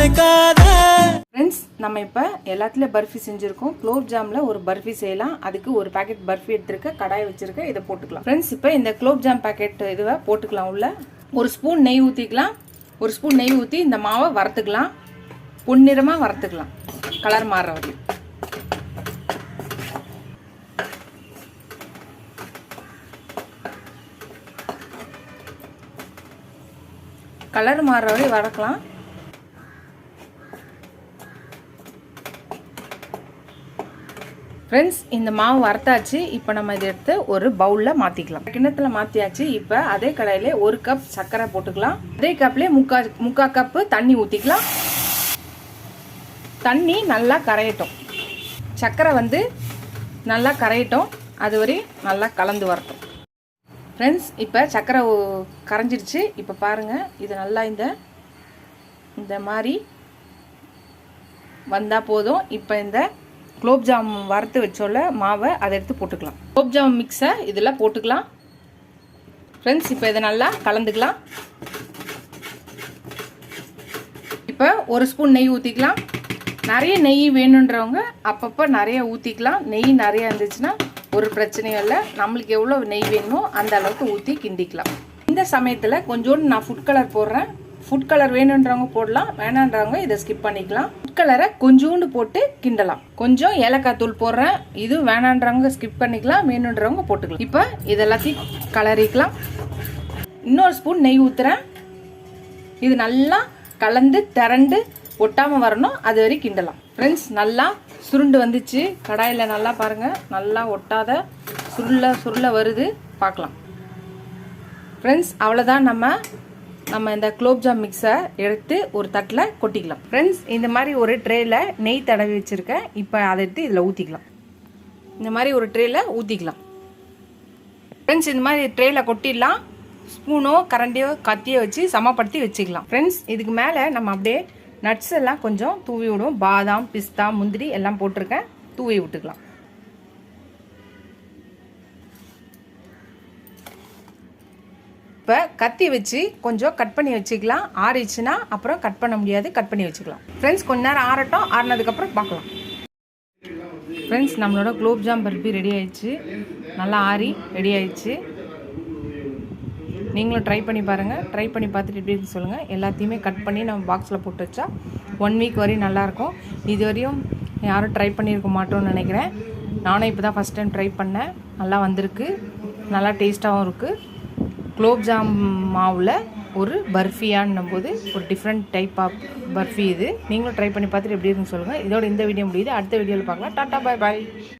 நினைக்காத. ஃப்ரெண்ட்ஸ், நம்ம இப்போ எல்லாத்துலேயும் பர்ஃபி செஞ்சுருக்கோம். குலோப் ஜாமில் ஒரு பர்ஃபி செய்யலாம். அதுக்கு ஒரு பேக்கெட் பர்ஃபி எடுத்துருக்க, கடாய் வச்சுருக்கேன், இதை போட்டுக்கலாம். ஃப்ரெண்ட்ஸ், இப்போ இந்த குலோப் ஜாம் பேக்கெட் இதுவை போட்டுக்கலாம். உள்ள ஒரு ஸ்பூன் நெய் ஊற்றிக்கலாம். ஒரு ஸ்பூன் நெய் ஊற்றி இந்த மாவை வறுத்துக்கலாம். பொன்னிறமாக வறுத்துக்கலாம், கலர் மாறுற வரையும். கலர் மாறுற வரை வதக்கலாம். ஃப்ரெண்ட்ஸ், இந்த மாவு வறுத்தாச்சு. இப்போ நம்ம இதை எடுத்து ஒரு பவுலில் மாற்றிக்கலாம். கிண்ணத்தில் மாற்றியாச்சு. இப்போ அதே கடாயிலே ஒரு கப் சர்க்கரை போட்டுக்கலாம். அதே கப்லேயே முக்கால் கப்பு தண்ணி ஊற்றிக்கலாம். தண்ணி நல்லா கரையட்டும். சர்க்கரை நல்லா கரையட்டும். அது வரை நல்லா கலந்து வரட்டும். ஃப்ரெண்ட்ஸ், இப்போ சர்க்கரை கரைஞ்சிடுச்சு. இப்போ பாருங்கள், இது நல்லா இந்த மாதிரி வந்தால் போதும். இப்போ இந்த குலோப் ஜாம் வறுத்து வச்சோல மாவை அதை எடுத்து போட்டுக்கலாம். குலோப் ஜாம் மிக்ஸை இதில் போட்டுக்கலாம். ஃப்ரெண்ட்ஸ், இப்போ இதை நல்லா கலந்துக்கலாம். இப்போ ஒரு ஸ்பூன் நெய் ஊற்றிக்கலாம். நிறைய நெய் வேணுன்றவங்க அப்பப்போ நிறைய ஊற்றிக்கலாம். நெய் நிறைய இருந்துச்சுன்னா ஒரு பிரச்சனையும் இல்லை. நம்மளுக்கு எவ்வளோ நெய் வேணுமோ அந்த அளவுக்கு ஊற்றி கிண்டிக்கலாம். இந்த சமயத்தில் கொஞ்சோண்டு நான் ஃபுட் கலர் போடுறேன். ஃபுட் கலர் வேணுன்றவங்க போடலாம், வேணான்றவங்க இதை ஸ்கிப் பண்ணிக்கலாம். ஃபுட் கலரை கொஞ்சோண்டு போட்டு கிண்டலாம். கொஞ்சம் ஏலக்காய் தூள் போடுறேன். இது வேணான்றவங்க ஸ்கிப் பண்ணிக்கலாம், வேணுன்றவங்க போட்டுக்கலாம். இப்போ இதெல்லாத்தையும் கலரிக்கலாம். இன்னொரு ஸ்பூன் நெய் ஊற்றுறேன். இது நல்லா கலந்து திரண்டு ஒட்டாமல் வரணும், அது வரை கிண்டலாம். ஃப்ரெண்ட்ஸ், நல்லா சுருண்டு வந்துச்சு. கடாயில் நல்லா பாருங்கள், நல்லா ஒட்டாத சுருள வருது, பார்க்கலாம். ஃப்ரெண்ட்ஸ், அவ்வளோதான். நம்ம இந்த குலோப் ஜாம் மிக்ஸை எடுத்து ஒரு தட்டில் கொட்டிக்கலாம். ஃப்ரெண்ட்ஸ், இந்த மாதிரி ஒரு ட்ரேயில் நெய் தடவி வச்சுருக்கேன். இப்போ அதை எடுத்து இதில் ஊற்றிக்கலாம். இந்த மாதிரி ஒரு ட்ரேயில் ஊற்றிக்கலாம். ஃப்ரெண்ட்ஸ், இந்த மாதிரி ட்ரேயில் கொட்டிடலாம். ஸ்பூனோ கரண்டியோ கத்தியோ வச்சு சமப்படுத்தி வச்சுக்கலாம். ஃப்ரெண்ட்ஸ், இதுக்கு மேலே நம்ம அப்படியே நட்ஸ் எல்லாம் கொஞ்சம் தூவி விடுவோம். பாதாம், பிஸ்தா, முந்திரி எல்லாம் போட்டிருக்கேன், தூவி விட்டுக்கலாம். இப்போ கத்தி வச்சு கொஞ்சம் கட் பண்ணி வச்சுக்கலாம். ஆறிச்சுன்னா அப்புறம் கட் பண்ண முடியாது, கட் பண்ணி வச்சுக்கலாம். ஃப்ரெண்ட்ஸ், கொஞ்ச நேரம் ஆறட்டும். ஆறினதுக்கப்புறம் பார்க்கலாம். ஃப்ரெண்ட்ஸ், நம்மளோட குலோப் ஜாம் பர்ஃபி ரெடி ஆயிடுச்சு. நல்லா ஆறி ரெடி ஆயிடுச்சு. நீங்களும் ட்ரை பண்ணி பாருங்கள். ட்ரை பண்ணி பார்த்துட்டு எப்படி இருக்குன்னு சொல்லுங்கள். எல்லாத்தையுமே கட் பண்ணி நம்ம பாக்ஸில் போட்டு வச்சா 1 வீக் வரையும் நல்லாயிருக்கும். இது வரையும் யாரும் ட்ரை பண்ணியிருக்க மாட்டோம்னு நினைக்கிறேன். நானும் இப்போ தான் ஃபஸ்ட் டைம் ட்ரை பண்ணேன். நல்லா வந்திருக்கு, நல்லா டேஸ்ட்டாகவும் இருக்குது. குலோப் ஜாம் மாவில் ஒரு பர்ஃபியான்னும் போது ஒரு டிஃப்ரெண்ட் டைப் ஆஃப் பர்ஃபி இது. நீங்களும் ட்ரை பண்ணி பார்த்துட்டு எப்படி இருக்குன்னு சொல்லுங்கள். இதோட இந்த வீடியோ முடியுது. அடுத்த வீடியோவில் பார்க்கலாம். டாட்டா, பாய் பாய்.